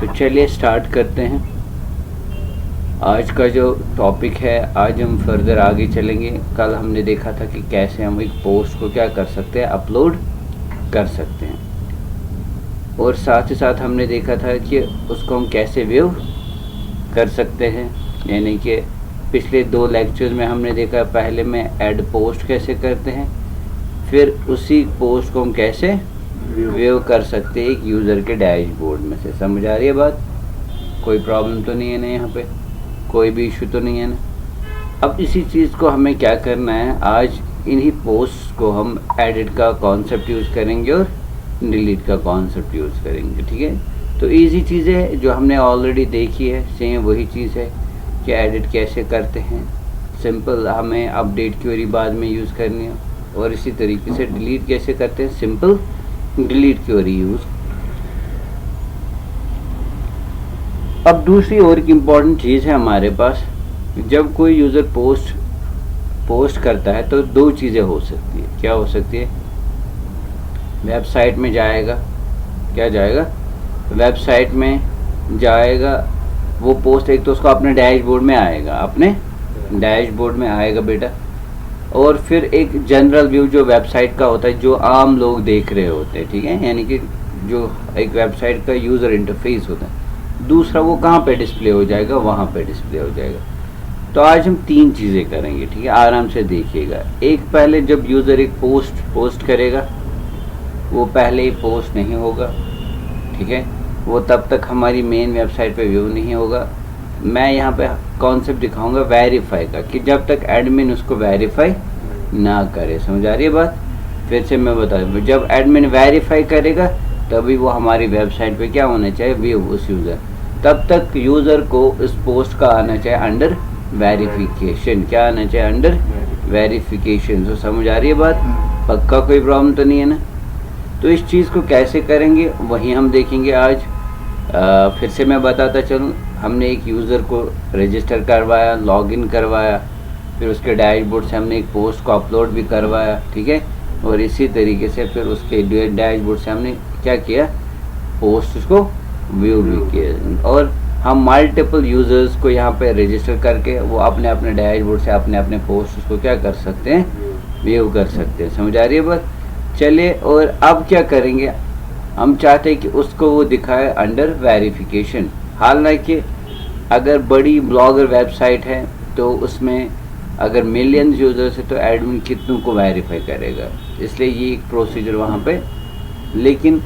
तो चलिए स्टार्ट करते हैं। आज का जो टॉपिक है, आज हम फर्दर आगे चलेंगे। कल हमने देखा था कि कैसे हम एक पोस्ट को क्या कर सकते हैं, अपलोड कर सकते हैं, और साथ ही साथ हमने देखा था कि उसको हम कैसे व्यू कर सकते हैं। यानी कि पिछले 2 लेक्चर्स में हमने देखा, पहले में ऐड पोस्ट कैसे करते हैं, फिर उसी पोस्ट को हम कैसे व्यू कर सकते हैं एक यूज़र के डैशबोर्ड में से। समझ आ रही है बात? कोई प्रॉब्लम तो नहीं है ना? यहाँ पे कोई भी इशू तो नहीं है ना? अब इसी चीज़ को हमें क्या करना है, आज इन्हीं पोस्ट को हम एडिट का कॉन्सेप्ट यूज़ करेंगे और डिलीट का कॉन्सेप्ट यूज़ करेंगे। ठीक है, तो इजी चीज़ है जो हमने ऑलरेडी देखी है, सेम वही चीज़ है कि एडिट कैसे करते हैं। सिंपल हमें अपडेट क्वेरी बाद में यूज़ करनी है, और इसी तरीके से डिलीट कैसे करते हैं, सिंपल डिलीट क्वेरी यूज़। अब दूसरी और एक इम्पॉर्टेंट चीज़ है हमारे पास, जब कोई यूज़र पोस्ट करता है तो 2 चीज़ें हो सकती है। क्या हो सकती है? वेबसाइट में जाएगा, क्या जाएगा, वेबसाइट में जाएगा, वो पोस्ट एक तो उसको अपने डैशबोर्ड में आएगा, अपने डैशबोर्ड में आएगा बेटा, और फिर एक जनरल व्यू जो वेबसाइट का होता है, जो आम लोग देख रहे होते हैं। ठीक है, यानी कि जो एक वेबसाइट का यूज़र इंटरफेस होता है, दूसरा वो कहाँ पे डिस्प्ले हो जाएगा, वहाँ पे डिस्प्ले हो जाएगा। तो आज हम 3 चीज़ें करेंगे। ठीक है, आराम से देखिएगा। एक, पहले जब यूज़र एक पोस्ट करेगा, वो पहले ही पोस्ट नहीं होगा। ठीक है, वो तब तक हमारी मेन वेबसाइट पे व्यू नहीं होगा। मैं यहाँ पे कॉन्सेप्ट दिखाऊंगा वेरीफाई का, कि जब तक एडमिन उसको वेरीफाई ना करे। समझ आ रही है बात? फिर से मैं बता दूँ, जब एडमिन वेरीफाई करेगा तभी वो हमारी वेबसाइट पे क्या होना चाहिए, व्यू उस यूज़र। तब तक यूज़र को इस पोस्ट का आना चाहिए अंडर वेरिफिकेशन। क्या आना चाहिए? Under verification. तो समझ आ रही है बात? पक्का कोई प्रॉब्लम तो नहीं है ना? तो इस चीज़ को कैसे करेंगे वही हम देखेंगे आज। फिर से मैं बताता चलूँ, हमने एक यूज़र को रजिस्टर करवाया, लॉगिन करवाया, फिर उसके डैशबोर्ड से हमने एक पोस्ट को अपलोड भी करवाया। ठीक है, और इसी तरीके से फिर उसके डैशबोर्ड से हमने क्या किया, पोस्ट उसको व्यू भी किया। और हम मल्टीपल यूज़र्स को यहाँ पे रजिस्टर करके वो अपने अपने डैशबोर्ड से अपने अपने पोस्ट उसको क्या कर सकते हैं, व्यू कर सकते हैं। समझ आ रही है बात? चलिए, और अब क्या करेंगे, हम चाहते हैं कि उसको वो दिखाए अंडर वेरिफिकेशन। हालांकि अगर बड़ी ब्लॉगर वेबसाइट है तो उसमें अगर मिलियंस यूज़र्स है तो एडमिन कितनों को वेरीफाई करेगा, इसलिए ये एक प्रोसीजर वहाँ पे। लेकिन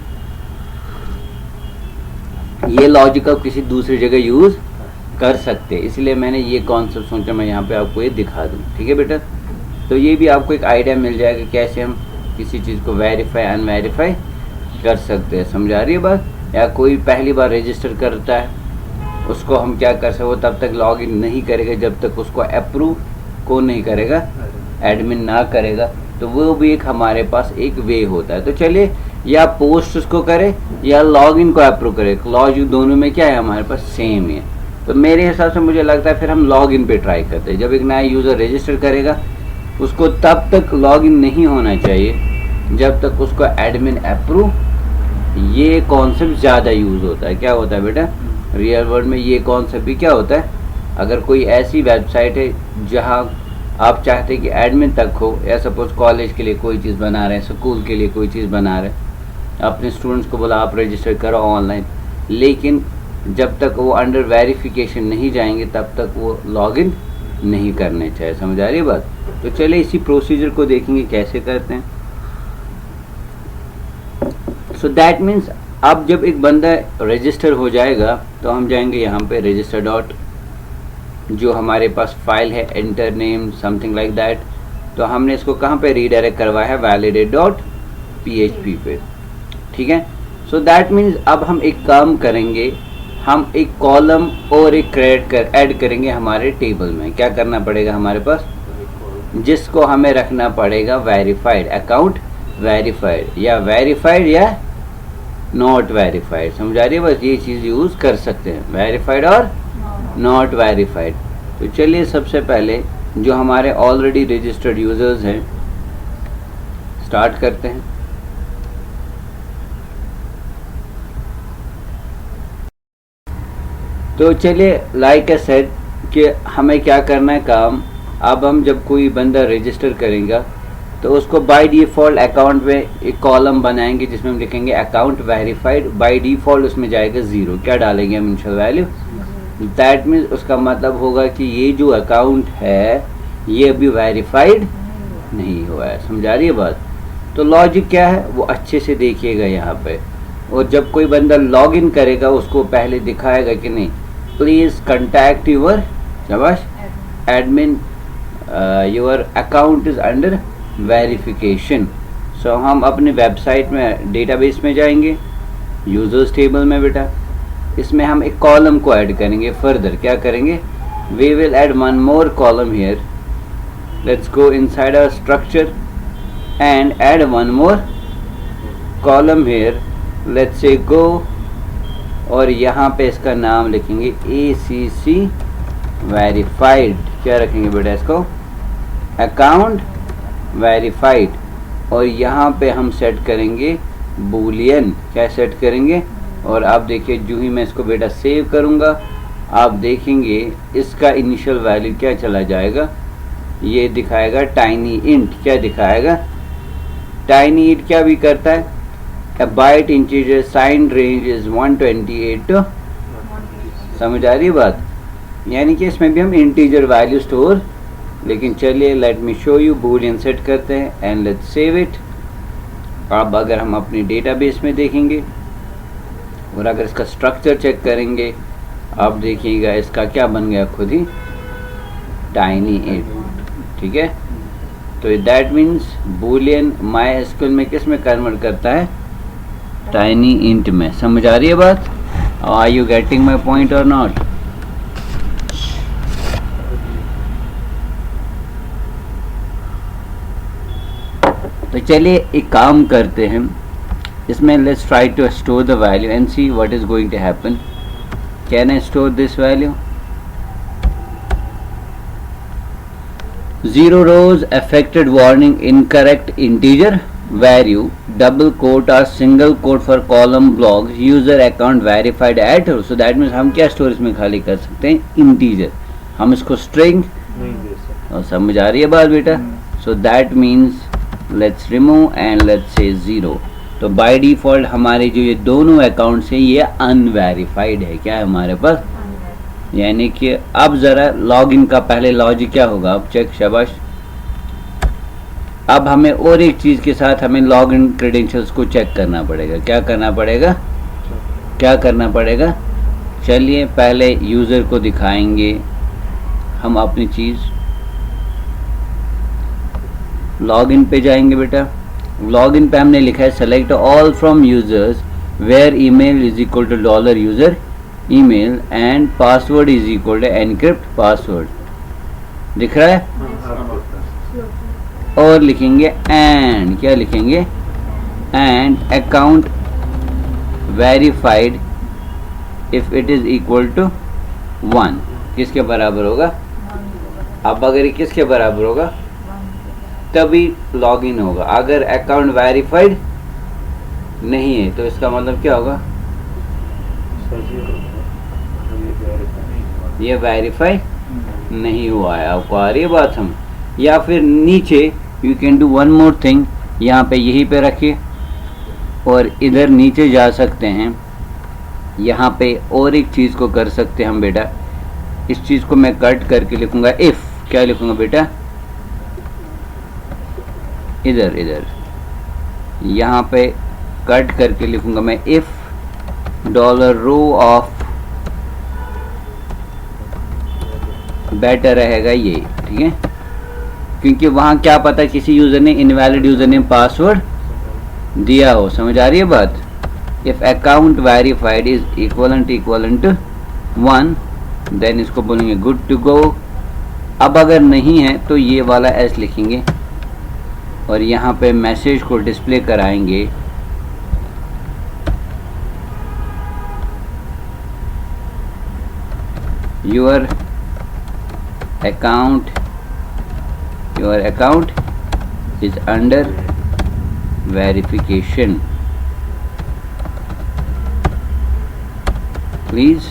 ये लॉजिक आप किसी दूसरी जगह यूज़ कर सकते हैं, इसलिए मैंने ये कॉन्सेप्ट सोचा मैं यहाँ पे आपको ये दिखा दूँ। ठीक है बेटा, तो ये भी आपको एक आइडिया मिल जाएगा कैसे हम किसी चीज़ को वेरीफाई अनवेरीफाई कर सकते हैं। समझ आ रही है बात? या कोई पहली बार रजिस्टर करता है, उसको हम क्या कर सकते, वो तब तक लॉगिन नहीं करेगा जब तक उसको अप्रूव कौन नहीं करेगा, एडमिन ना करेगा। तो वो भी एक हमारे पास एक वे होता है। तो चलिए, या पोस्ट उसको करे या लॉगिन को अप्रूव करे, लॉजिक दोनों में क्या है हमारे पास, सेम है। तो मेरे हिसाब से मुझे लगता है फिर हम लॉगिन पे ट्राई करते हैं। जब एक नया यूज़र रजिस्टर करेगा, उसको तब तक लॉगिन नहीं होना चाहिए जब तक उसको एडमिन अप्रूव। ये कॉन्सेप्ट ज़्यादा यूज़ होता है। क्या होता है बेटा, रियल वर्ल्ड में ये कॉन्सेप्ट भी क्या होता है, अगर कोई ऐसी वेबसाइट है जहाँ आप चाहते हैं कि एडमिन तक हो, या सपोज कॉलेज के लिए कोई चीज़ बना रहे हैं, स्कूल के लिए कोई चीज़ बना रहे हैं, अपने स्टूडेंट्स को बोला आप रजिस्टर करो ऑनलाइन, लेकिन जब तक वो अंडर वेरिफिकेशन नहीं जाएंगे तब तक वो लॉगिन नहीं करने चाहिए। समझ आ रही है बात? तो चलिए इसी प्रोसीजर को देखेंगे कैसे करते हैं। सो दैट मीन्स अब जब एक बंदा रजिस्टर हो जाएगा तो हम जाएंगे यहाँ पे रजिस्टर डॉट, जो हमारे पास फाइल है, enter name something like that. तो हमने इसको कहाँ पे रीडायरेक्ट करवाया है, validate.php पे। ठीक है, सो दैट मीन्स अब हम एक काम करेंगे, हम एक कॉलम और एक ऐड करेंगे हमारे टेबल में। क्या करना पड़ेगा हमारे पास, जिसको हमें रखना पड़ेगा वेरीफाइड, अकाउंट वेरीफाइड, या वेरीफाइड या नॉट वेरीफाइड। समझ आ रही है? बस ये चीज़ यूज़ कर सकते हैं, वेरीफाइड और नॉट वेरीफाइड। तो चलिए सबसे पहले जो हमारे ऑलरेडी रजिस्टर्ड यूज़र्स हैं स्टार्ट करते हैं। तो चलिए लाइक ए सेड कि हमें क्या करना है काम। अब हम जब कोई बंदा रजिस्टर करेगा तो उसको बाय डिफ़ॉल्ट अकाउंट में एक कॉलम बनाएंगे जिसमें हम लिखेंगे अकाउंट वेरीफाइड। बाय डिफ़ॉल्ट उसमें जाएगा 0। क्या डालेंगे हम इनिशियल वैल्यू। दैट मीन्स उसका मतलब होगा कि ये जो अकाउंट है ये अभी वेरीफाइड नहीं हुआ है। समझा रही है बात। तो लॉजिक क्या है वो अच्छे से देखिएगा यहाँ पे। और जब कोई बंदा लॉग इन करेगा उसको पहले दिखाएगा कि नहीं प्लीज़ कंटैक्ट यूर शाबाश admin, your account is under verification. So हम अपने वेबसाइट में डेटाबेस में जाएंगे, यूजर्स टेबल में बेटा, इसमें हम एक कॉलम को ऐड करेंगे। फर्दर क्या करेंगे, we will add one more column here. Let's go inside our structure and add one more column here. Let's say go और यहाँ पे इसका नाम लिखेंगे ACC वेरीफाइड। क्या रखेंगे बेटा इसको, अकाउंट वेरीफाइड। और यहाँ पे हम सेट करेंगे बूलियन। क्या सेट करेंगे, और आप देखिए जो ही मैं इसको बेटा सेव करूँगा आप देखेंगे इसका इनिशियल वैल्यू क्या चला जाएगा, ये दिखाएगा टाइनी इंट। क्या दिखाएगा, टाइनी इंट क्या भी करता है, a byte integer signed range is 128 to, समझ आ रही है बात। यानी कि इसमें भी हम इंटीजर वैल्यू स्टोर। लेकिन चलिए let me show you, Boolean set करते हैं एंड लेट्स सेव इट। अब अगर हम अपनी डेटाबेस में देखेंगे और अगर इसका स्ट्रक्चर चेक करेंगे आप देखिएगा इसका क्या बन गया खुद ही, टाइनी इंट। ठीक है, तो दैट मीन्स बूलियन MySQL में किस में कन्वर्ट करता है, टाइनी इंट में। समझ आ रही है बात। Are you getting my point और नॉट। तो चलिए एक काम करते हैं इसमें, let's try to store the value and see what is going to happen. Can I store this value, 0 rows affected warning incorrect integer value double quote or single quote for column blocks user account verified at। so that means हम क्या store इसमें खाली कर सकते हैं, integer. हम इसको string नहीं दे सकते। और समझ आ रही है बात बेटा। So that means let's remove and let's say 0। तो बाय डिफॉल्ट हमारे जो ये दोनों अकाउंट्स हैं ये अनवेरिफाइड है। क्या है हमारे पास, यानी कि अब ज़रा लॉगिन का पहले लॉजिक क्या होगा, अब चेक शाबाश। अब हमें और एक चीज़ के साथ हमें लॉगिन क्रेडेंशियल्स को चेक करना पड़ेगा। क्या करना पड़ेगा, क्या करना पड़ेगा, चलिए पहले यूज़र को दिखाएंगे हम अपनी चीज़। लॉगिन पे जाएंगे बेटा, लॉगिन पे हमने लिखा है select all from users where email is equal to $user email and password is equal to encrypt password. दिख रहा है, और लिखेंगे एंड, क्या लिखेंगे, and account verified if it is equal to 1। किसके बराबर होगा, अब अगर ये किसके बराबर होगा तभी लॉगिन होगा। अगर अकाउंट वेरीफाइड नहीं है तो इसका मतलब क्या होगा, ये वेरीफाई नहीं हुआ है। आपको आ रही है बात हम। या फिर नीचे you can do one more thing, यहाँ पे यहीं पे रखिए और इधर नीचे जा सकते हैं। यहाँ पे और एक चीज़ को कर सकते हैं हम बेटा, इस चीज़ को मैं कट करके लिखूंगा इफ़। क्या लिखूंगा बेटा, इधर इधर यहाँ पे कट करके लिखूंगा मैं इफ़ $रो ऑफ, बेटर रहेगा ये। ठीक है, क्योंकि वहाँ क्या पता किसी यूज़र ने इनवैलिड यूज़र नेम पासवर्ड दिया हो। समझ आ रही है बात। If account verified is equivalent to 1 then इसको बोलेंगे गुड टू गो। अब अगर नहीं है तो ये वाला एस लिखेंगे और यहाँ पे मैसेज को डिस्प्ले कराएंगे your account is under verification, please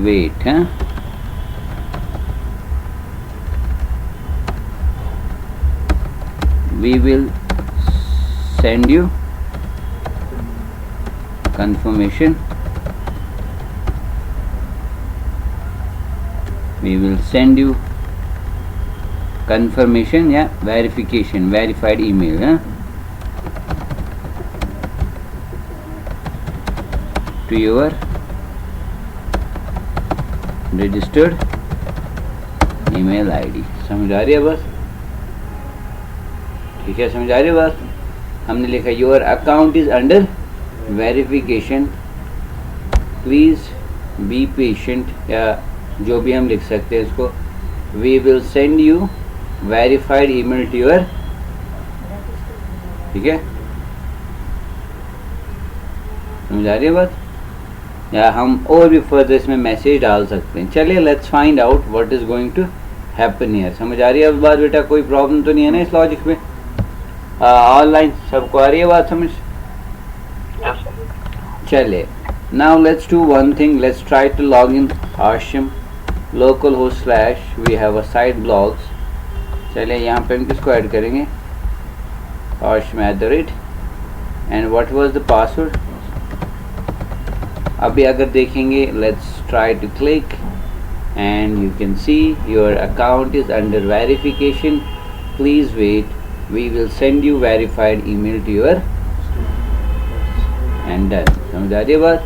wait है, we will send you confirmation, we will send you confirmation या verification, verified email है, to your registered email ID। समझ आ रही है बस? ठीक है, समझ आ रही है बात? हमने लिखा your account is under verification, please be patient, या जो भी हम लिख सकते हैं इसको, we will send you verified email to your. ठीक है, समझ आ रही है बात? या हम और भी फर्दर इसमें मैसेज डाल सकते हैं। चलिए let's find out what is going to happen here. समझ आ रही है अब बात बेटा? कोई प्रॉब्लम तो नहीं है ना इस लॉजिक में? ऑनलाइन सबको आ रही है बात समझ? चलिए now let's do one thing, let's try to log in Ashim localhost / we have a site blogs। चलिए यहाँ पे हम किसको ऐड करेंगे? Ashim @ and what was the password? अभी अगर देखेंगे let's try to click and you can see your account is under verification, please wait, we will send you verified email to your and done। समझ आ रही है बात?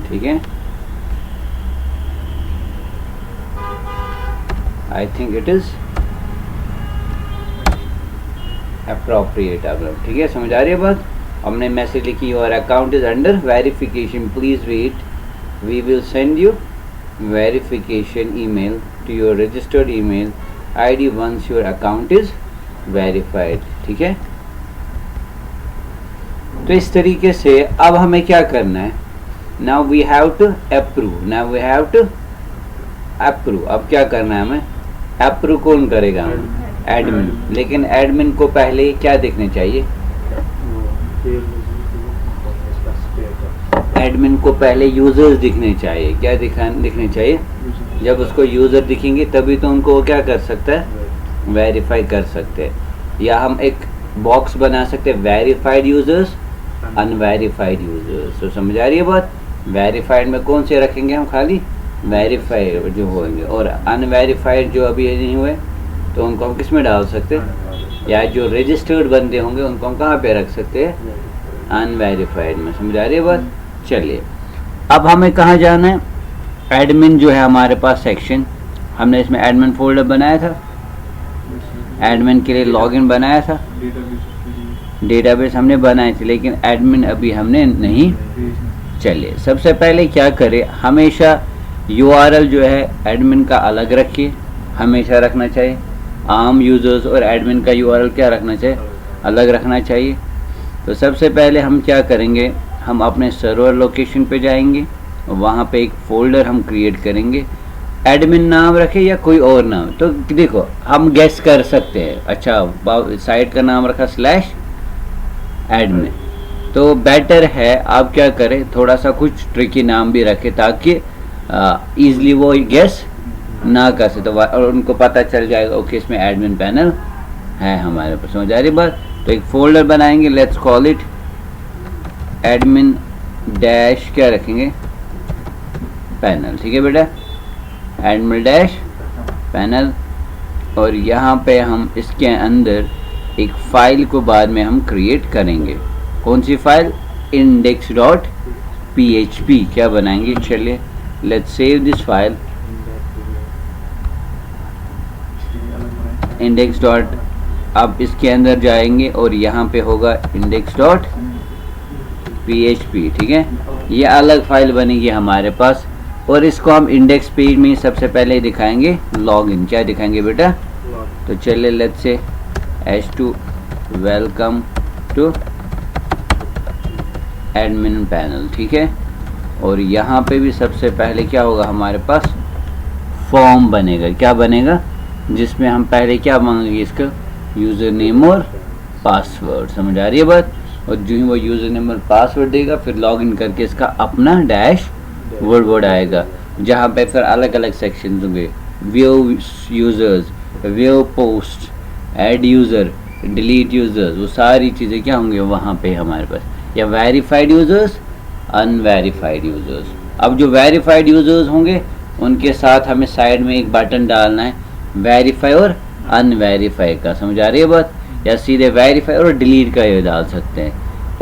ठीक है, I think it is appropriate. अब ठीक है, समझ आ रही है बात? हमने मैसेज लिखी your account is under verification, please wait, we will send you verification email to your registered email ID once your account is verified. ठीक है, तो इस तरीके से अब हमें क्या करना है? Now we have to approve, now we have to approve। अब क्या करना है हमें? अप्रूव कौन करेगा? एडमिन। लेकिन एडमिन को पहले क्या देखने चाहिए? एडमिन को पहले यूजर्स दिखने चाहिए। क्या दिखने चाहिए? जब उसको यूजर दिखेंगे तभी तो उनको वो क्या कर सकता है? वेरीफाई कर सकते हैं। या हम एक बॉक्स बना सकते हैं वेरीफाइड यूजर्स, अनवेरीफाइड यूजर्स। तो समझ आ रही है बात? वेरीफाइड में कौन से रखेंगे हम? खाली वेरीफाइड जो होंगे, और अनवेरीफाइड जो अभी नहीं हुए तो उनको हम किस में डाल सकते हैं? या जो रजिस्टर्ड बंदे होंगे उनको हम कहाँ पे रख सकते हैं? अनवेरीफाइड में। समझ आ रही है बात? चलिए अब हमें कहाँ जाना है? एडमिन जो है हमारे पास सेक्शन, हमने इसमें एडमिन फोल्डर बनाया था, एडमिन के लिए लॉगिन बनाया था, डेटाबेस हमने बनाए थे, लेकिन एडमिन अभी हमने नहीं। चलिए सबसे पहले क्या करें? हमेशा यूआरएल जो है एडमिन का अलग रखिए, हमेशा रखना चाहिए। आम यूजर्स और एडमिन का यूआरएल क्या रखना चाहिए? अलग रखना चाहिए। तो सबसे पहले हम क्या करेंगे? हम अपने सर्वर लोकेशन पे जाएंगे, वहाँ पे एक फोल्डर हम क्रिएट करेंगे, एडमिन नाम रखे या कोई और नाम। तो देखो हम गेस कर सकते हैं। अच्छा साइट का नाम रखा /एडमिन, तो बेटर है आप क्या करें, थोड़ा सा कुछ ट्रिकी नाम भी रखें ताकि ईजिली वो गेस ना कर सके, तो और उनको पता चल जाएगा ओके इसमें एडमिन पैनल है हमारे पास। समझ आ रही बात? तो एक फोल्डर बनाएंगे, let's call it admin dash क्या रखेंगे? पैनल। ठीक है बेटा, एडमिन डैश पैनल। और यहाँ पे हम इसके अंदर एक फाइल को बाद में हम क्रिएट करेंगे। कौन सी फाइल? index.php क्या बनाएंगे? चलिए let's save this file, index.php अब इसके अंदर जाएंगे और यहाँ पे होगा index.php, ठीक है। ये अलग फाइल बनेगी हमारे पास और इसको हम इंडेक्स पेज में सबसे पहले दिखाएंगे लॉगिन। क्या दिखाएंगे बेटा? तो चलिए let's say h2 welcome to admin panel, ठीक है। और यहाँ पे भी सबसे पहले क्या होगा हमारे पास फॉर्म बनेगा। क्या बनेगा? जिसमें हम पहले क्या मांगेंगे, इसका यूज़र नेम और पासवर्ड। समझ आ रही है बात? और जो ही वो यूज़र नेम और पासवर्ड देगा फिर लॉगिन करके इसका अपना डैश वर्ड आएगा, जहाँ पे फिर अलग अलग सेक्शन होंगे, view users, view post, add user, delete users, वो सारी चीज़ें क्या होंगे वहाँ पे हमारे पास, या वेरीफाइड यूज़र्स, अनवेरीफाइड यूज़र्स। अब जो वेरीफाइड यूज़र्स होंगे उनके साथ हमें साइड में एक बटन डालना है वेरीफाई और अनवेरीफाई का। समझ आ रही है बात? या सीधे वेरीफाई और डिलीट का ये डाल सकते हैं।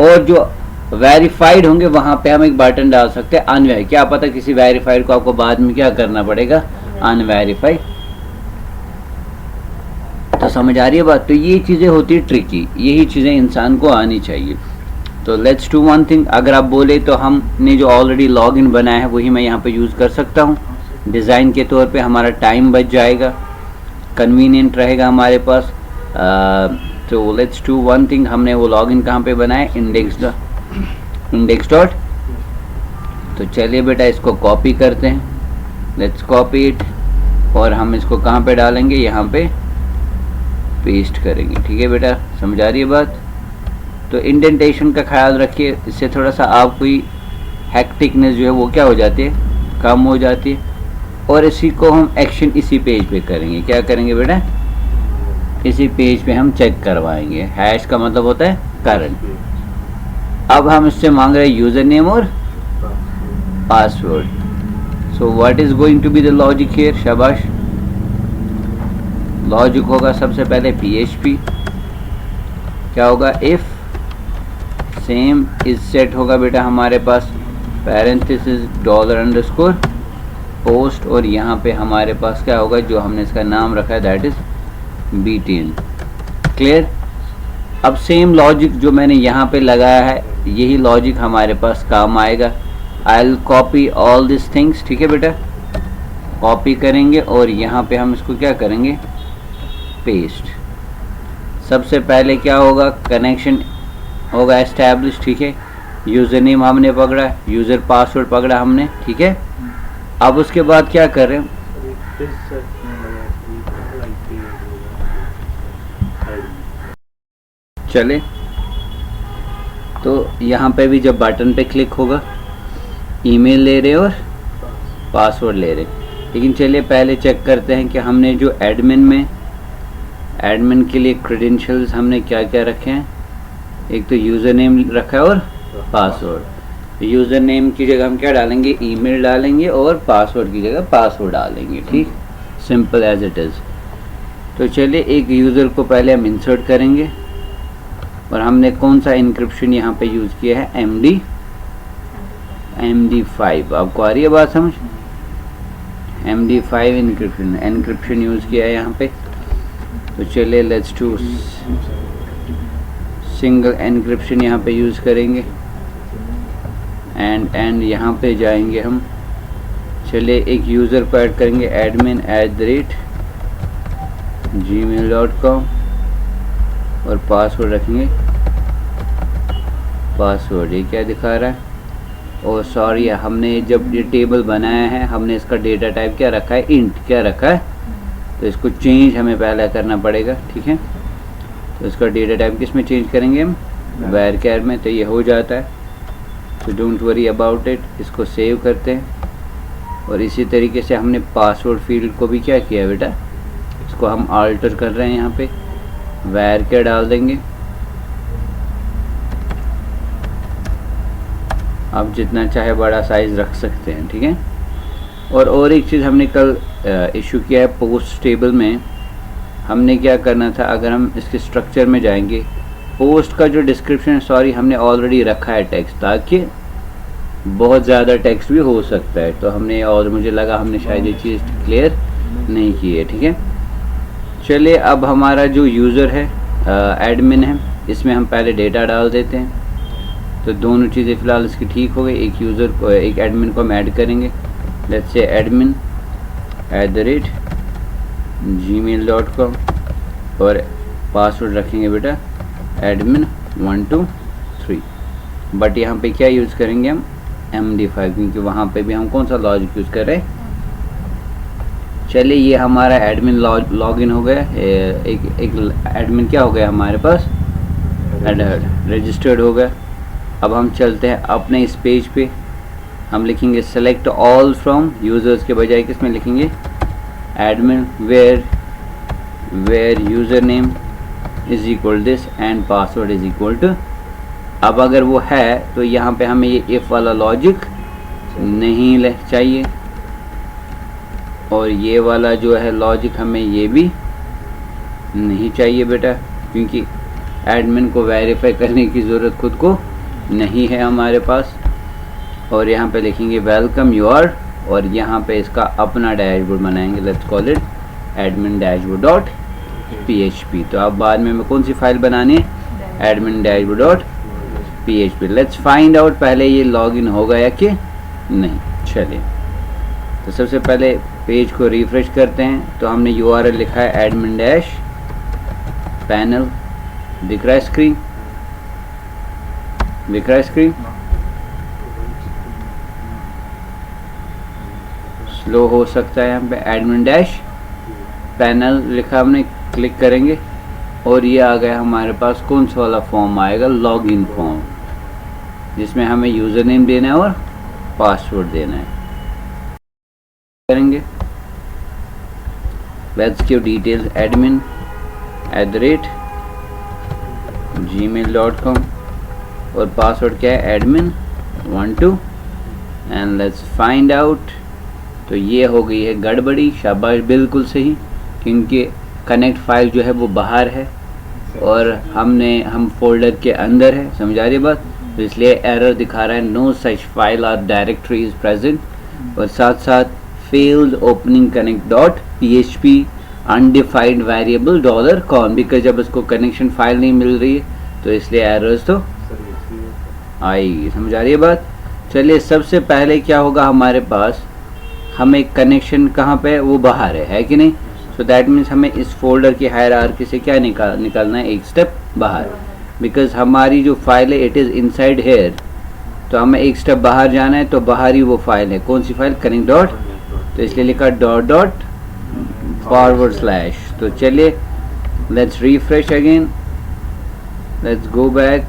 और जो वेरीफाइड होंगे वहाँ पे हम एक बटन डाल सकते हैं अनवेरीफाई। क्या पता किसी वेरीफाइड को आपको बाद में क्या करना पड़ेगा, अनवेरीफाई। तो समझ आ रही है बात? तो ये चीज़ें होती है ट्रिकी, यही चीज़ें इंसान को आनी चाहिए। तो लेट्स डू वन थिंग। अगर आप बोले तो हमने जो ऑलरेडी लॉगिन बनाया है वही मैं यहाँ पे यूज़ कर सकता हूँ। डिज़ाइन के तौर पे हमारा टाइम बच जाएगा, कन्वीनियंट रहेगा हमारे पास। तो लेट्स डू वन थिंग। हमने वो लॉगिन कहाँ पे बनाया, इंडेक्स डॉट। तो चलिए बेटा इसको कॉपी करते हैं, लेट्स कॉपी इट, और हम इसको कहाँ पे डालेंगे, यहाँ पे पेस्ट करेंगे, ठीक है बेटा। समझ आ रही है बात? तो इंडेंटेशन का ख्याल रखिए, इससे थोड़ा सा आपको हेक्टिकनेस जो है वो क्या हो जाती है, कम हो जाती है। और इसी को हम एक्शन इसी पेज पे करेंगे। क्या करेंगे बेटा? इसी पेज पे हम चेक करवाएंगे। हैश का मतलब होता है करंट। अब हम इससे मांग रहे हैं यूजर नेम और password. So what is going to be the logic here? शाबाश। लॉजिक होगा सबसे पहले PHP। क्या होगा? इफ सेम इज सेट होगा बेटा हमारे पास पैरेंथेसिस $_ पोस्ट, और यहाँ पे हमारे पास क्या होगा, जो हमने इसका नाम रखा है दैट इज BTN। क्लियर? अब सेम लॉजिक जो मैंने यहाँ पे लगाया है यही लॉजिक हमारे पास काम आएगा। I will copy all this things, ठीक है बेटा। कॉपी करेंगे और यहाँ पे हम इसको क्या करेंगे, पेस्ट। सबसे पहले क्या होगा, कनेक्शन होगा एस्टैब्लिश, ठीक है। यूज़र नेम हमने पकड़ा, यूज़र पासवर्ड पकड़ा हमने, ठीक है। अब उसके बाद क्या कर रहे हैं, चले तो यहाँ पे भी जब बटन पे क्लिक होगा ईमेल ले रहे और पासवर्ड ले रहे। लेकिन चलिए पहले चेक करते हैं कि हमने जो एडमिन के लिए क्रेडेंशियल्स हमने क्या क्या रखे हैं। एक तो यूज़र नेम रखा है और पासवर्ड। यूज़र नेम की जगह हम क्या डालेंगे, ईमेल डालेंगे, और पासवर्ड की जगह पासवर्ड डालेंगे, ठीक, सिंपल एज इट इज़। तो चलिए एक यूज़र को पहले हम इंसर्ट करेंगे, और हमने कौन सा इंक्रिप्शन यहाँ पे यूज़ किया है, MD5। आपको आ रही है बात समझ? MD5 इंक्रिप्शन यूज़ किया है यहाँ पे। तो चलिए लेट्स डू सिंगल एनक्रिप्शन यहाँ पे यूज़ करेंगे, एंड यहाँ पे जाएंगे हम। चलिए एक यूज़र को ऐड करेंगे, admin@gmail.com, और पासवर्ड रखेंगे पासवर्ड। ये क्या दिखा रहा है, और सॉरी हमने जब ये टेबल बनाया है हमने इसका डेटा टाइप क्या रखा है, इंट क्या रखा है, तो इसको चेंज हमें पहले करना पड़ेगा, ठीक है। तो इसका डेटा टाइप किस में चेंज करेंगे हम, varchar में। तो ये हो जाता है, तो डोंट वरी अबाउट इट। इसको सेव करते हैं, और इसी तरीके से हमने पासवर्ड फील्ड को भी क्या किया बेटा, इसको हम आल्टर कर रहे हैं। यहाँ पे varchar डाल देंगे। आप जितना चाहे बड़ा साइज रख सकते हैं, ठीक है। और एक चीज़ हमने कल इशू किया है, पोस्ट टेबल में हमने क्या करना था, अगर हम इसके स्ट्रक्चर में जाएंगे, पोस्ट का जो डिस्क्रिप्शन, सॉरी हमने ऑलरेडी रखा है टेक्स्ट, ताकि बहुत ज़्यादा टेक्स्ट भी हो सकता है। तो हमने, और मुझे लगा हमने शायद ये चीज़ क्लियर नहीं की है, ठीक है। चलिए अब हमारा जो यूज़र है एडमिन है, इसमें हम पहले डेटा डाल देते हैं। तो दोनों चीज़ें फ़िलहाल इसकी ठीक हो गई। एक यूज़र को, एक एडमिन को हम ऐड करेंगे। लेट्स से एडमिन @gmail.com और पासवर्ड रखेंगे बेटा एडमिन 1 2 3। बट यहाँ पे क्या यूज़ करेंगे हम, MD5, क्योंकि वहाँ पे भी हम कौन सा लॉजिक यूज़ कर रहे हैं। चलिए ये हमारा एडमिन लॉगिन हो गया। एक एडमिन क्या हो गया हमारे पास, रजिस्टर्ड हो गया। अब हम चलते हैं अपने इस पेज पे। हम लिखेंगे सेलेक्ट ऑल फ्रॉम यूज़र्स के बजाय किस में लिखेंगे, admin where user name is equal this and password is equal to. अब अगर वो है तो यहाँ पे हमें ये इफ़ वाला लॉजिक नहीं चाहिए, और ये वाला जो है लॉजिक हमें ये भी नहीं चाहिए बेटा, क्योंकि एडमिन को वेरीफाई करने की ज़रूरत खुद को नहीं है हमारे पास। और यहाँ पे लिखेंगे वेलकम यूर, और यहाँ पे इसका अपना डैशबोर्ड बनाएंगे। Let's call it admin dashboard.php। तो अब बाद में हमें कौन सी फाइल बनानी है, admin dashboard.php। Let's find out पहले ये लॉगिन होगा या कि नहीं। चलिए तो सबसे पहले पेज को रिफ्रेश करते हैं। तो हमने URL लिखा है एडमिन डैश पैनल, दिख रहा है स्क्रीन, दिख रहा है स्क्रीन, स्लो हो सकता है। यहाँ पे एडमिन डैश पैनल लिखा हमने, क्लिक करेंगे और ये आ गया हमारे पास। कौन सा वाला फॉर्म आएगा, लॉगिन फॉर्म, जिसमें हमें यूज़र नेम देना है और पासवर्ड देना है। करेंगे let's give details admin @gmail.com और पासवर्ड क्या है, admin 1 2 and let's find out. तो ये हो गई है गड़बड़ी, शाबाश, बिल्कुल सही, क्योंकि कनेक्ट फाइल जो है वो बाहर है और हम फोल्डर के अंदर है, समझा रही बात। तो इसलिए एरर दिखा रहा है, नो सच फाइल और डायरेक्टरी इज प्रेजेंट, और साथ साथ failed opening connect.php undefined variable $con, because जब उसको कनेक्शन फाइल नहीं मिल रही है तो इसलिए एरर्स तो आएगी, समझा रही है बात। चलिए सबसे पहले क्या होगा हमारे पास, हमें कनेक्शन कहाँ पे है, वो बाहर है कि नहीं। सो दैट मीन्स हमें इस फोल्डर की हायरार्की से क्या निकालना है, एक स्टेप बाहर, बिकॉज हमारी जो फाइल है इट इज़ इनसाइड हेयर, तो हमें एक स्टेप बाहर जाना है। तो बाहर ही वो फाइल है, कौन सी फाइल, कनेक्ट डॉट, तो इसलिए लिखा $/। तो चलिए let's refresh again, let's go back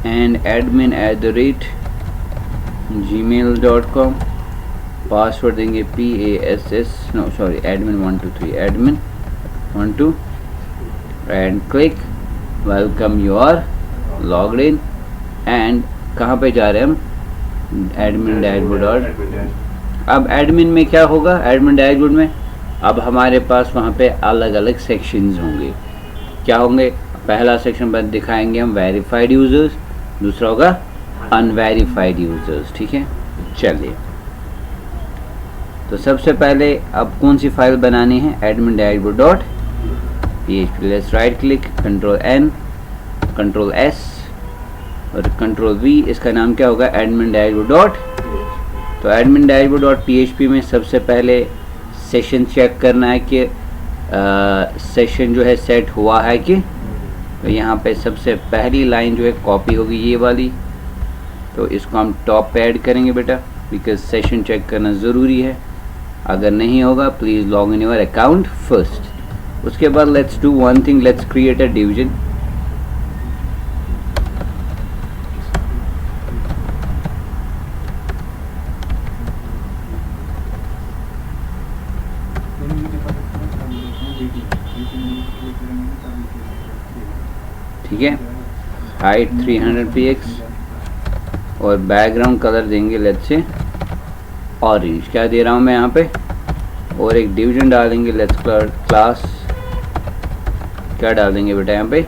and admin @gmail.com, password देंगे admin 1 2 3 admin 1 2 and click welcome you are logged in. And कहाँ पे जा रहे हैं हम, एडमिन डैशबोर्ड। अब एडमिन में क्या होगा, एडमिन डैशबोर्ड में अब हमारे पास वहाँ पे अलग अलग सेक्शंस होंगे। क्या होंगे, पहला सेक्शन पर दिखाएंगे हम वेरीफाइड यूज़र्स, दूसरा होगा अनवेरीफाइड यूज़र्स, ठीक है। चलिए तो सबसे पहले अब कौन सी फाइल बनानी है, admin dashboard.php। Let's write click, Ctrl+N, Ctrl+S और Ctrl+V, इसका नाम क्या होगा, एडमिन डैशबोर्ड। तो एडमिन डैशबोर्ड.php में सबसे पहले सेशन चेक करना है कि सेशन जो है सेट हुआ है कि। तो यहाँ पे सबसे पहली लाइन जो है कॉपी होगी ये वाली, तो इसको हम टॉप पे ऐड करेंगे बेटा, बिकॉज सेशन चेक करना ज़रूरी है। अगर नहीं होगा please log in your account first. उसके बाद let's do one thing, let's create a division. ठीक है, हाइट 300 px और बैकग्राउंड कलर देंगे लेट्स से ऑरेंज। क्या दे रहा हूँ मैं यहाँ पे, और एक डिवीजन डालेंगे, लेट्स क्लास क्या डाल देंगे बेटा यहाँ पे,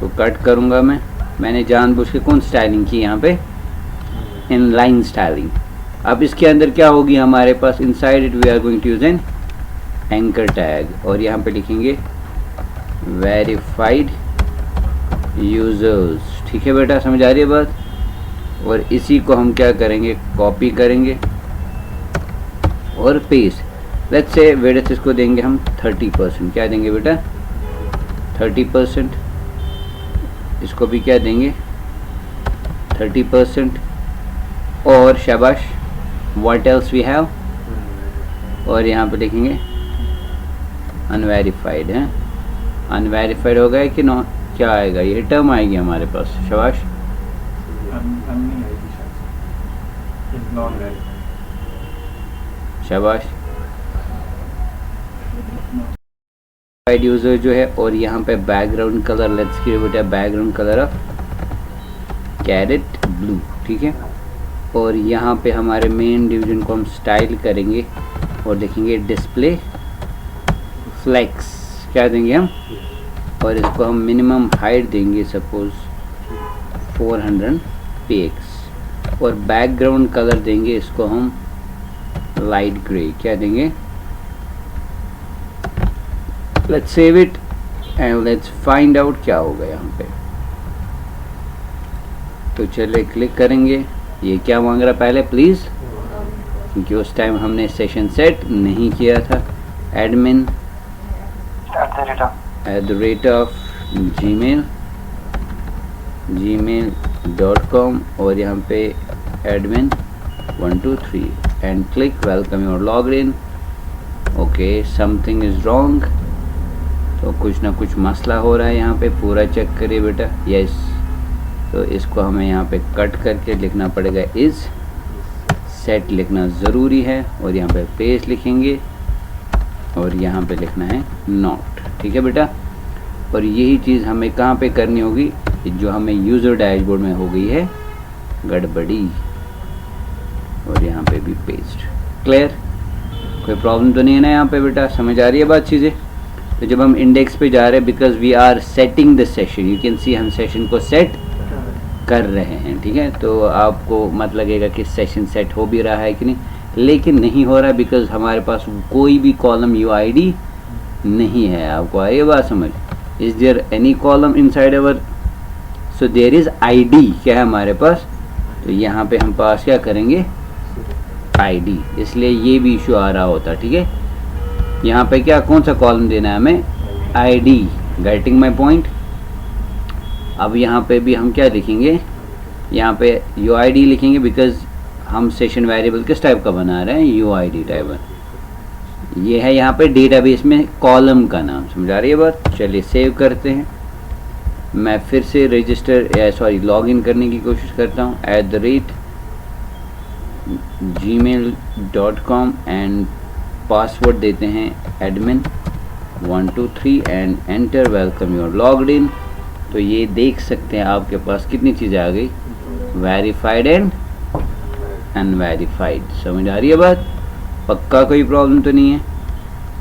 तो कट करूँगा मैंने जानबूझ के कौन स्टाइलिंग की यहाँ पे, इन लाइन स्टाइलिंग। अब इसके अंदर क्या होगी हमारे पास, inside it we are going to use an anchor tag और यहाँ पे लिखेंगे वेरीफाइड यूजर्स। ठीक है बेटा, समझ आ रही है बात। और इसी को हम क्या करेंगे, कॉपी करेंगे और पेस्ट। लेट्स से विड्थ इसको देंगे हम 30%। क्या देंगे बेटा, 30%। इसको भी क्या देंगे, 30%। और शाबाश, व्हाट एल्स वी हैव, और यहाँ पे लिखेंगे अनवेरीफाइड है। अनवेरीफाइड हो गया कि नो, क्या आएगा, ये टर्म आएगी हमारे पास। शाबाश, शाबाश, यूजर जो है। और यहाँ पे background colour, let's give it a background colour of cadet blue. ठीक है, और यहाँ पे हमारे मेन डिवीजन को हम स्टाइल करेंगे और देखेंगे डिस्प्ले फ्लेक्स। क्या देंगे हम, और इसको हम मिनिमम हाइट देंगे सपोज 400 px और बैकग्राउंड कलर देंगे इसको हम लाइट ग्रे। क्या देंगे, let's save it and let's find out क्या होगा यहाँ पे। तो चलिए क्लिक करेंगे। ये क्या मांग रहा पहले प्लीज, क्योंकि उस टाइम हमने सेशन सेट नहीं किया था। एडमिन @gmail.com और यहाँ पे admin 123 and click welcome your logged in. Okay, something is wrong, तो कुछ ना कुछ मसला हो रहा है यहाँ पे, पूरा चेक करिए बेटा। यस, तो इसको हमें यहाँ पे कट करके लिखना पड़ेगा, इज सेट लिखना ज़रूरी है और यहाँ पे पेस्ट लिखेंगे और यहाँ पे लिखना है नॉट। ठीक है बेटा, और यही चीज़ हमें कहाँ पे करनी होगी, जो हमें यूज़र डैशबोर्ड में हो गई है गड़बड़ी, और यहाँ पे भी पेस्ट। क्लियर, कोई प्रॉब्लम तो नहीं है ना यहाँ पे बेटा, समझ आ रही है बात चीज़ें। तो जब हम इंडेक्स पे जा रहे हैं, because we are setting the session, you can see हम सेशन को सेट कर रहे हैं। ठीक है, तो आपको मत लगेगा कि सेशन सेट हो भी रहा है कि नहीं, लेकिन नहीं हो रहा है बिकॉज हमारे पास कोई भी कॉलम UID नहीं है। आपको आ रही है बात समझ, is there any column inside our, so there is ID। क्या है हमारे पास, तो यहाँ पे हम पास क्या करेंगे ID, इसलिए ये भी इशू आ रहा होता। ठीक है, यहाँ पे क्या कौन सा कॉलम देना है हमें, ID। Getting my point. अब यहाँ पे भी हम क्या लिखेंगे, यहाँ पे UID लिखेंगे बिकॉज हम सेशन वेरिएबल किस टाइप का बना रहे हैं, UID टाइप। ये है यहाँ पे डेटाबेस में कॉलम का नाम, समझा रही है बात। चलिए सेव करते हैं। मैं फिर से रजिस्टर लॉगिन करने की कोशिश करता हूँ, @gmail.com एंड पासवर्ड देते हैं admin 123 and enter welcome your logged in. तो ये देख सकते हैं आपके पास कितनी चीज़ें आ गई, वेरीफाइड एंड अनवेरीफाइड। समझ आ रही है बात, पक्का कोई प्रॉब्लम तो नहीं है।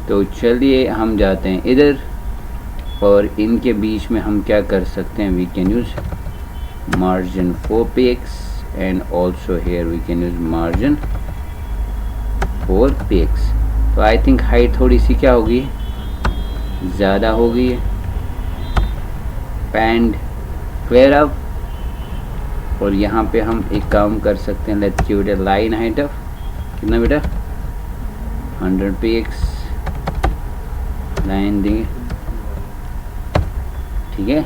तो चलिए हम जाते हैं इधर, और इनके बीच में हम क्या कर सकते हैं, we can use margin 4px and also here we can use margin 4px। तो आई थिंक हाइट थोड़ी सी क्या होगी, ज़्यादा हो गई है। पैंड क्लियर अप, और यहाँ पे हम एक काम कर सकते हैं, let's give it a line height of कितना बेटा, 100px लाइन देंगे। ठीक है,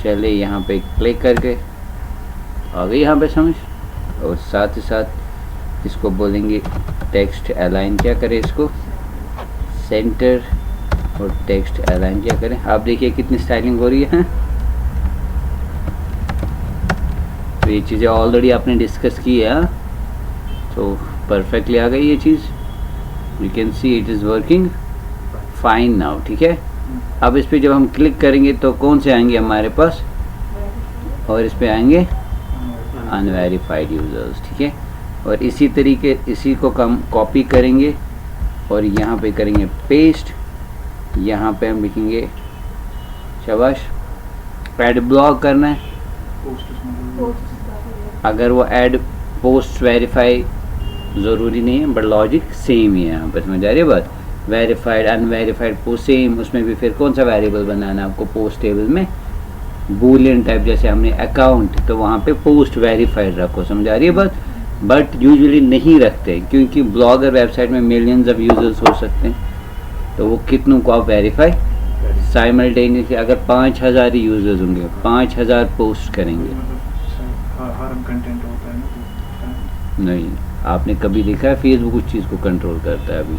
चलिए यहाँ पे क्लिक करके आ गई यहाँ पे समझ, और साथ ही साथ इसको बोलेंगे टेक्स्ट अलाइन क्या करें, इसको सेंटर, और टेक्स्ट अलाइन क्या करें। आप देखिए कितनी स्टाइलिंग हो रही है। तो ये चीज़ें ऑलरेडी आपने डिस्कस की है, तो परफेक्टली आ गई ये चीज़। You can see it is working fine now. ठीक है, अब इस पर जब हम क्लिक करेंगे तो कौन से आएंगे हमारे पास, और इस पे आएंगे अनवेरीफाइड यूज़र्स। ठीक है, और इसी तरीके इसी को हम कॉपी करेंगे और यहाँ पे करेंगे पेस्ट। यहाँ पे हम लिखेंगे, शाबाश, ऐड ब्लॉक करना है। अगर वो ऐड पोस्ट वेरीफाई ज़रूरी नहीं है, बट लॉजिक सेम ही है यहाँ पर, समझ आ रही है बात। वेरीफाइड अनवेरीफाइड पोस्ट सेम, उसमें भी फिर कौन सा वेरिएबल बनाना है आपको पोस्ट टेबल में, बूलियन टाइप, जैसे हमने अकाउंट तो वहाँ पे पोस्ट वेरीफाइड रखो, समझ आ रही है बात। बट यूजुअली नहीं रखते क्योंकि ब्लॉगर वेबसाइट में मिलियंस ऑफ यूजर्स हो सकते हैं, तो वो कितनों को आप वेरीफाई साइमल्टेनियसली, अगर 5000 यूजर्स होंगे 5000 पोस्ट करेंगे। नहीं, आपने कभी देखा है फेसबुक उस चीज़ को कंट्रोल करता है? अभी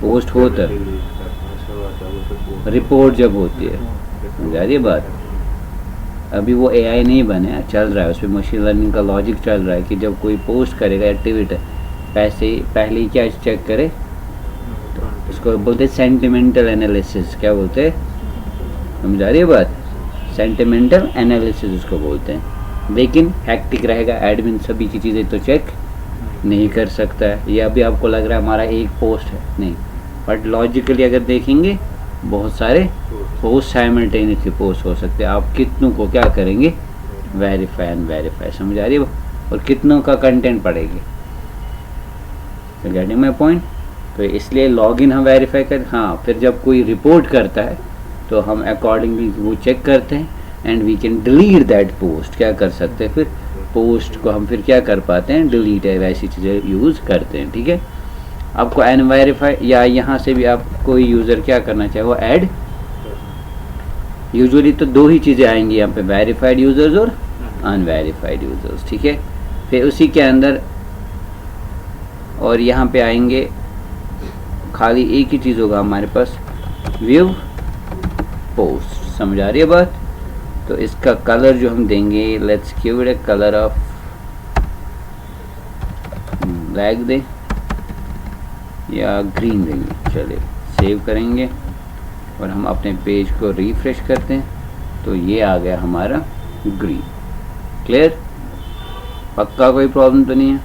पोस्ट होता है, रिपोर्ट जब होती है, समझ आ रही है बात। अभी वो एआई नहीं बने, चल रहा है उस पर मशीन लर्निंग का लॉजिक चल रहा है कि जब कोई पोस्ट करेगा एक्टिविटी पहले ही क्या चेक करे, तो इसको बोलते हैं सेंटिमेंटल एनालिसिस। क्या बोलते हैं, समझ आ रही है बात, सेंटिमेंटल एनालिसिस उसको बोलते हैं। लेकिन हैक्टिक रहेगा, एडमिन सभी की चीज़ें तो चेक नहीं कर सकता है। ये अभी आपको लग रहा है हमारा एक पोस्ट है, नहीं, बट लॉजिकली अगर देखेंगे बहुत सारे पोस्ट साइमल्टेनियसली पोस्ट हो सकते हैं। आप कितनों को क्या करेंगे, वेरीफाई एंड वेरीफाई, समझ आ रही है, और कितनों का कंटेंट पड़ेगी, गेटिंग माय पॉइंट। तो इसलिए लॉगिन हम वेरीफाई कर, हाँ, फिर जब कोई रिपोर्ट करता है तो हम अकॉर्डिंगली वो चेक करते हैं and we can delete that post. क्या कर सकते हैं, फिर पोस्ट को हम फिर क्या कर पाते हैं, डिलीट है, वैसी चीज़ें यूज़ करते हैं, ठीक है। आपको अनवेरीफाई या यहाँ से भी आप कोई यूज़र क्या करना चाहे वो ऐड, यूजुअली तो दो ही चीज़ें आएंगी यहाँ पे, वेरीफाइड यूज़र्स और अनवेरीफाइड यूज़र्स, ठीक है। फिर उसी के अंदर और यहाँ पे आएंगे, खाली एक ही चीज़ होगा हमारे पास, व्यू पोस्ट, समझ आ रही है बात। तो इसका कलर जो हम देंगे, let's give it a colour of black दें या ग्रीन देंगे, चलिए सेव करेंगे और हम अपने पेज को रिफ्रेश करते हैं, तो ये आ गया हमारा ग्रीन। क्लियर, पक्का, कोई प्रॉब्लम तो नहीं है।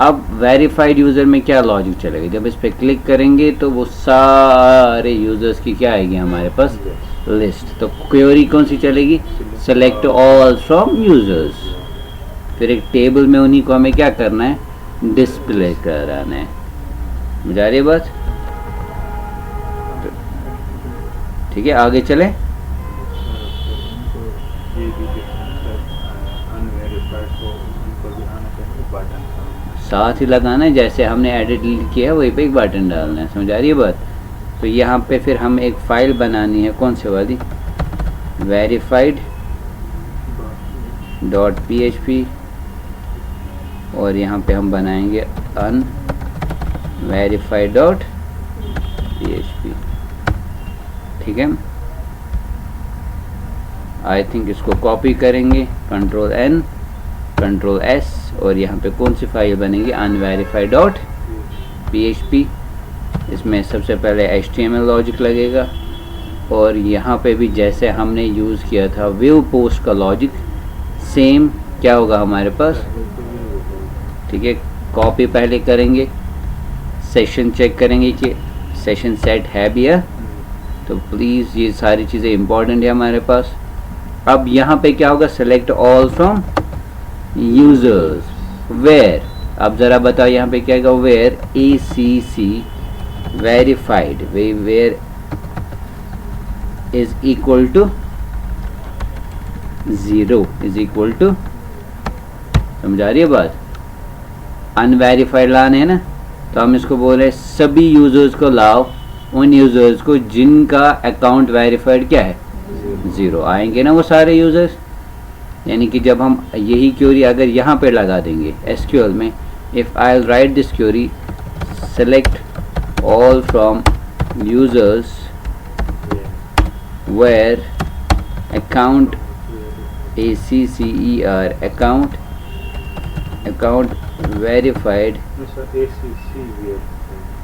अब वेरीफाइड यूज़र में क्या लॉजिक चलेगा, जब इस पर क्लिक करेंगे तो वो सारे यूज़र्स की क्या आएगी हमारे पास, लिस्ट। तो क्वेरी कौन सी चलेगी, सेलेक्ट ऑल फ्रॉम यूज़र्स। फिर एक टेबल में उन्हीं को हमें क्या करना है, डिस्प्ले कराना है, समझ आ रही है बात। ठीक है, आगे चले। साथ ही लगाना है, जैसे हमने एडिट किया वहीं पे एक बटन डालना है, समझ आ रही है बात। तो यहाँ पे फिर हम एक फ़ाइल बनानी है, कौन से वाली, verified.php, और यहाँ पे हम बनाएंगे unverified.php, ठीक है। आई थिंक इसको कॉपी करेंगे, कंट्रोल N कंट्रोल S, और यहाँ पे कौन सी फाइल बनेगी, unverified.php। इसमें सबसे पहले HTML लॉजिक लगेगा, और यहाँ पे भी जैसे हमने यूज़ किया था व्यू पोस्ट का लॉजिक, सेम क्या होगा हमारे पास, ठीक है। कॉपी पहले करेंगे, सेशन चेक करेंगे कि सेशन सेट है भी है, तो प्लीज़ ये सारी चीज़ें इंपॉर्टेंट है हमारे पास। अब यहाँ पे क्या होगा, select all from users, where, अब ज़रा बताओ यहाँ पे क्या होगा, where ACC verified, where is equal to 0 is equal to, समझ आ रही है बात। अनवेरीफाइड लाने हैं ना, तो हम इसको बोल रहे हैं सभी यूजर्स को लाओ, उन यूजर्स को जिनका अकाउंट वेरीफाइड क्या है, 0 आएंगे ना वो सारे यूजर्स। यानी कि जब हम यही क्वेरी अगर यहाँ पे लगा देंगे SQL में, if I right this query select all from users where account ACCER account verified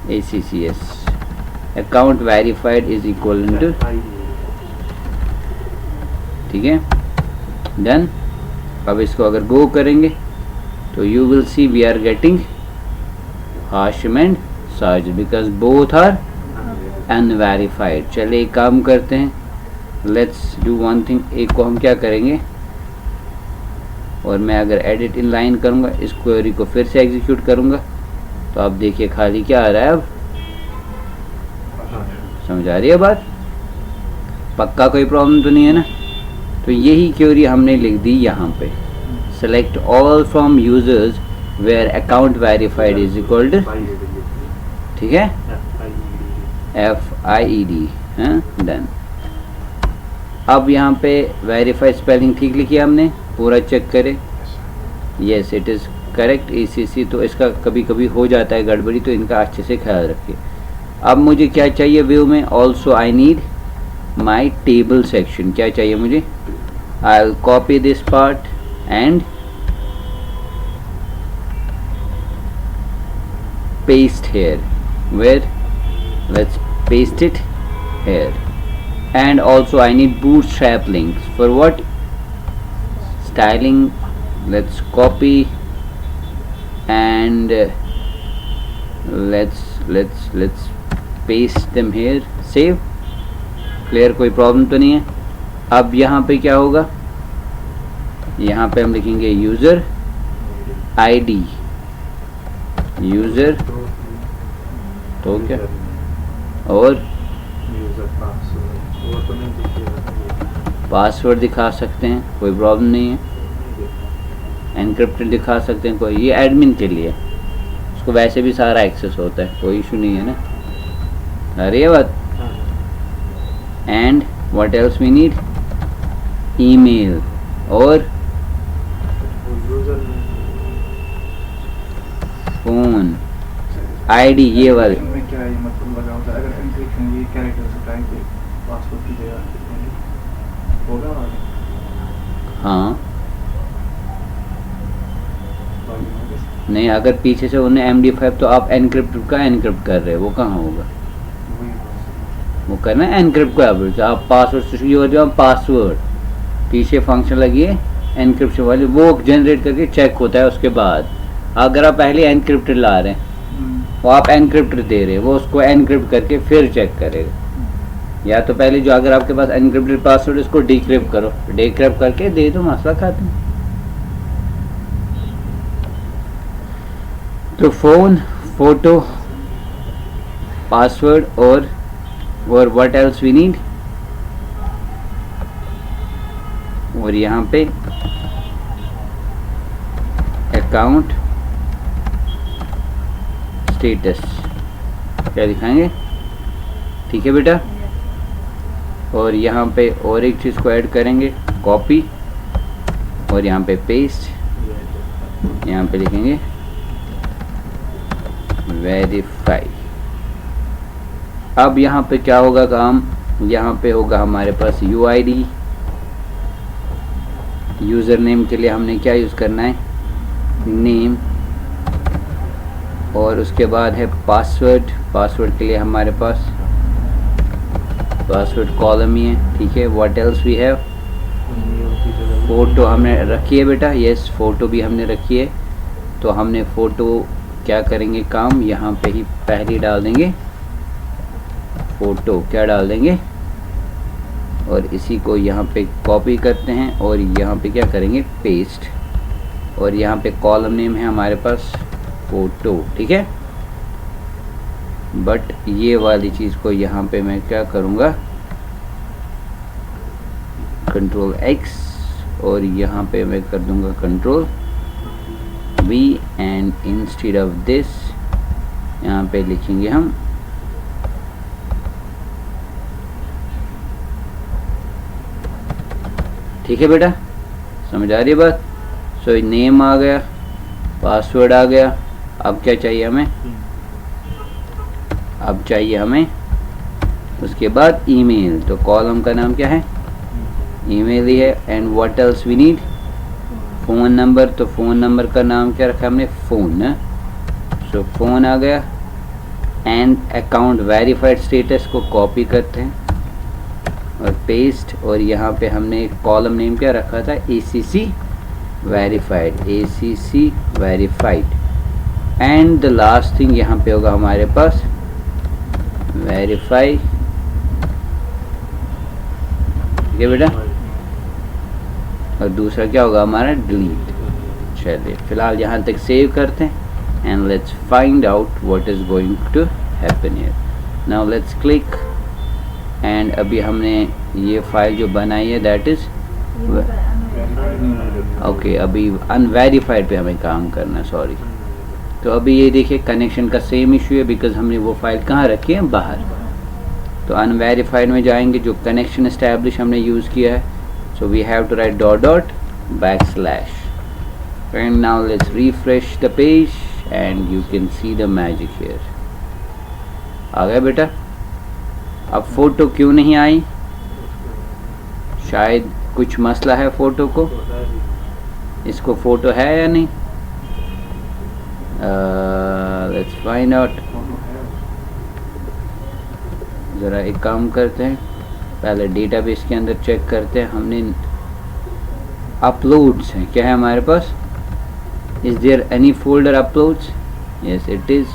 ACCS account verified is equal to, ठीक है, डन। अब इसको अगर गो करेंगे तो you will see we are getting Hashim and Sarge because both are unverified। चलिए एक काम करते हैं, लेट्स डू वन थिंग, एक को हम क्या करेंगे, और मैं अगर एडिट इन लाइन करूँगा, इस क्वेरी को फिर से एग्जीक्यूट करूँगा, तो आप देखिए खाली क्या आ रहा है। अब समझ आ रही है बात? पक्का कोई प्रॉब्लम तो नहीं है ना? तो यही क्वेरी हमने लिख दी यहाँ पे, select all from users where account verified is equal to, ठीक है, FIED, हाँ, डन। अब यहाँ पे वेरीफाई स्पेलिंग ठीक लिखी हमने, पूरा चेक करें, yes it is correct ECC। तो इसका कभी कभी हो जाता है गड़बड़ी, तो इनका अच्छे से ख्याल रखिए। अब मुझे क्या चाहिए व्यू में, also I need my table section. क्या चाहिए मुझे, I will copy this part and paste here, where let's paste it here. And also I need bootstrap links for what, styling. Let's copy and let's paste them here, save, clear, कोई problem तो नहीं है। अब यहाँ पे क्या होगा, यहाँ पे हम लिखेंगे यूज़र ID, यूज़र तो क्या, और पासवर्ड दिखा सकते हैं, कोई प्रॉब्लम नहीं है, एनक्रिप्टेड दिखा सकते हैं, कोई, ये एडमिन के लिए, उसको वैसे भी सारा एक्सेस होता है, कोई इशू नहीं है ना। अरे ये बात। And what else we need, email और फोन ID, ये वाले क्या ये मतलब लगा होता है, अगर एन्क्रिप्शन ये कैरेक्टर से टाइप के पासवर्ड की जगह होगा वाले, हाँ, नहीं अगर पीछे से उन्हें MD5, तो आप एनक्रिप्ट का एनक्रिप्ट कर रहे हैं, वो कहाँ होगा, वो करना है एनक्रिप्ट को। आप पासवर्ड ये होते हो, पासवर्ड पीछे फंक्शन लगी है एनक्रिप्शन वाली, वो जनरेट करके चेक होता है उसके बाद। अगर आप पहले एनक्रिप्टेड ला रहे हैं, वो आप एनक्रिप्टेड दे रहे हैं, वो उसको एनक्रिप्ट करके फिर चेक करेगा। या तो पहले जो अगर आपके पास एनक्रिप्टेड पासवर्ड, उसको डिक्रिप्ट करो, डिक्रिप्ट करके दे दो, मसला खत्म। तो फोन, फोटो, पासवर्ड और व्हाट एल्स वी नीड, और यहाँ पे अकाउंट स्टेटस क्या दिखाएंगे, ठीक है बेटा। और यहाँ पे और एक चीज़ को ऐड करेंगे, कॉपी, और यहाँ पे पेस्ट, यहाँ पे लिखेंगे वेरीफाई। अब यहाँ पे क्या होगा काम, यहाँ पे होगा हमारे पास UID, यूज़र नेम के लिए हमने क्या यूज़ करना है, नेम, और उसके बाद है पासवर्ड, पासवर्ड के लिए हमारे पास पासवर्ड कॉलम ही है, ठीक है। What else we have, photo हमने रखी है बेटा, यस फ़ोटो भी हमने रखी है। तो हमने फ़ोटो क्या करेंगे काम, यहाँ पे ही पहले डाल देंगे फ़ोटो, क्या डाल देंगे, और इसी को यहाँ पे कॉपी करते हैं और यहाँ पे क्या करेंगे पेस्ट, और यहाँ पे कॉलम नेम है हमारे पास फ़ोटो, ठीक है। बट ये वाली चीज़ को यहाँ पे मैं क्या करूँगा, Ctrl X, और यहाँ पे मैं कर दूँगा Ctrl V, and instead of this यहाँ पे लिखेंगे हम ठीक है बेटा, समझ आ रही है बात। सो नेम आ गया, पासवर्ड आ गया, अब क्या चाहिए हमें, अब चाहिए हमें उसके बाद ईमेल। तो कॉलम का नाम क्या है, ईमेल ही है। And what else we need, phone number, तो फ़ोन नंबर का नाम क्या रखा हमने, फ़ोन। सो फ़ोन आ गया। एंड अकाउंट वेरीफाइड स्टेटस को कॉपी करते हैं और पेस्ट, और यहाँ पे हमने एक कॉलम नेम क्या रखा था, ACC verified, ACC verified. And the last thing यहाँ पे होगा हमारे पास वेरीफाई, ठीक है बेटा। और दूसरा क्या होगा हमारा, डिलीट। चलिए फ़िलहाल यहाँ तक सेव करते हैं and let's find out what is going to happen here. Now let's click and अभी हमने ये फाइल जो बनाई है दैट इज़ ओके. अभी अनवेरीफाइड पे हमें काम करना है, सॉरी. तो अभी ये देखिए कनेक्शन का सेम इशू है बिकॉज हमने वो फाइल कहाँ रखी है, बाहर. तो अनवेरीफाइड में जाएंगे, जो कनेक्शन इस्टेब्लिश हमने यूज़ किया है. So we have to write // and now let's refresh the page and you can see the magic here. आ गया बेटा. अब फ़ोटो क्यों नहीं आई, शायद कुछ मसला है फ़ोटो को. इसको फ़ोटो है या नहीं, लेट्स फाइंड आउट. ज़रा एक काम करते हैं, पहले डेटाबेस के अंदर चेक करते हैं. हमने अपलोड्स हैं, क्या है हमारे पास. Is there any folder uploads? Yes, it is.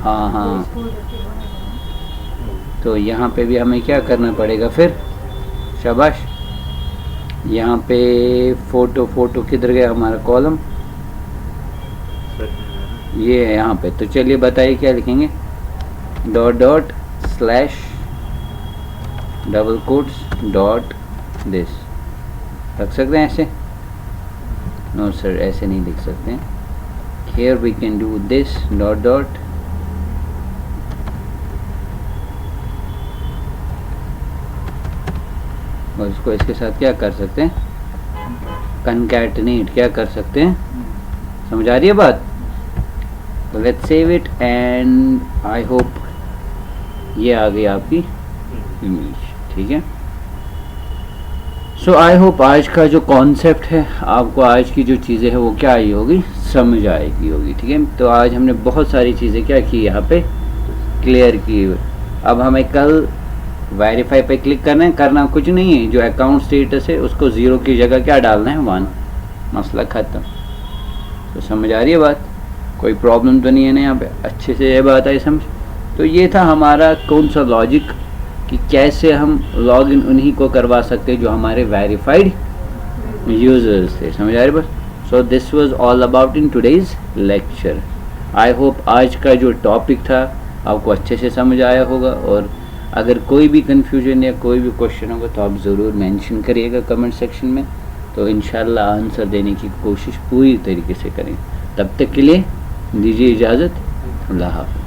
हाँ. तो यहाँ पे भी हमें क्या करना पड़ेगा फिर, शाबाश. यहाँ पे फ़ोटो किधर गया हमारा कॉलम, ये है यहाँ पे. तो चलिए बताइए क्या लिखेंगे. .. this रख सकते हैं ऐसे. नो सर, ऐसे नहीं लिख सकते हैं. here we can do this ... और इसको इसके साथ क्या कर सकते हैं, concatenate क्या कर सकते हैं. समझ आ रही है बात. तो let's save it and I hope ये आ गई आपकी इमेज. ठीक है. सो आई होप आज का जो कॉन्सेप्ट है, आपको आज की जो चीज़ें हैं वो क्या आई होगी, समझ आएगी होगी. ठीक है. तो आज हमने बहुत सारी चीज़ें क्या की, यहाँ पे क्लियर की. अब हमें कल वेरीफाई पे क्लिक करना कुछ नहीं है. जो अकाउंट स्टेटस है उसको 0 की जगह क्या डालना है, 1. मसला ख़त्म. तो समझ आ रही है बात, कोई प्रॉब्लम तो नहीं है ना यहाँ पे, अच्छे से ये बात आई समझ. तो ये था हमारा कौन सा लॉजिक कि कैसे हम लॉगिन उन्हीं को करवा सकते हैं जो हमारे वेरीफाइड यूज़र्स थे. समझ आ रही बस. So this was all about in today's lecture. I hope आज का जो टॉपिक था आपको अच्छे से समझ आया होगा. और अगर कोई भी कन्फ्यूजन या कोई भी क्वेश्चन होगा तो आप ज़रूर मेंशन करिएगा कमेंट सेक्शन में. तो इंशाल्लाह आंसर देने की कोशिश पूरी तरीके से करें. तब तक के लिए दीजिए इजाज़त. अल्लाह हाफ़िज़.